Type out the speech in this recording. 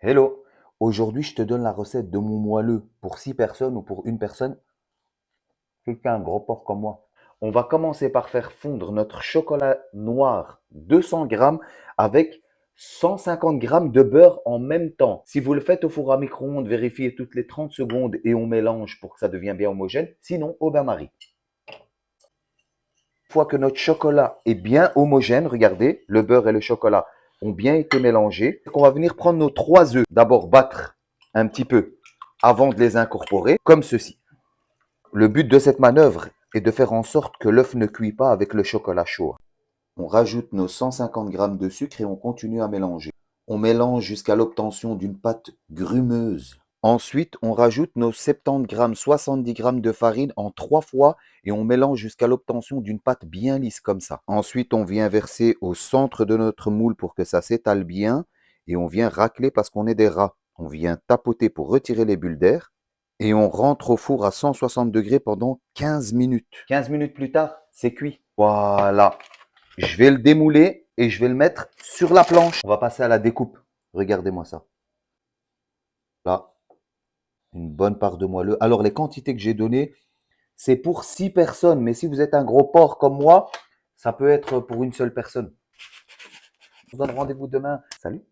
Hello, aujourd'hui je te donne la recette de mon moelleux pour 6 personnes ou pour une personne. C'est un gros porc comme moi. On va commencer par faire fondre notre chocolat noir 200 grammes avec 150 grammes de beurre en même temps. Si vous le faites au four à micro-ondes, vérifiez toutes les 30 secondes et on mélange pour que ça devienne bien homogène. Sinon, au bain-marie. Une fois que notre chocolat est bien homogène, regardez, le beurre et le chocolat ont bien été mélangés. On va venir prendre nos 3 œufs. D'abord battre un petit peu avant de les incorporer, comme ceci. Le but de cette manœuvre est de faire en sorte que l'œuf ne cuit pas avec le chocolat chaud. On rajoute nos 150 grammes de sucre et on continue à mélanger. On mélange jusqu'à l'obtention d'une pâte grumeuse. Ensuite, on rajoute nos 70 grammes, 70 grammes de farine en 3 fois et on mélange jusqu'à l'obtention d'une pâte bien lisse comme ça. Ensuite, on vient verser au centre de notre moule pour que ça s'étale bien et on vient racler parce qu'on est des rats. On vient tapoter pour retirer les bulles d'air et on rentre au four à 160 degrés pendant 15 minutes. 15 minutes plus tard, c'est cuit. Voilà. Je vais le démouler et je vais le mettre sur la planche. On va passer à la découpe. Regardez-moi ça. Là, une bonne part de moelleux. Alors, les quantités que j'ai données, c'est pour 6 personnes. Mais si vous êtes un gros porc comme moi, ça peut être pour une seule personne. Je vous donne rendez-vous demain. Salut!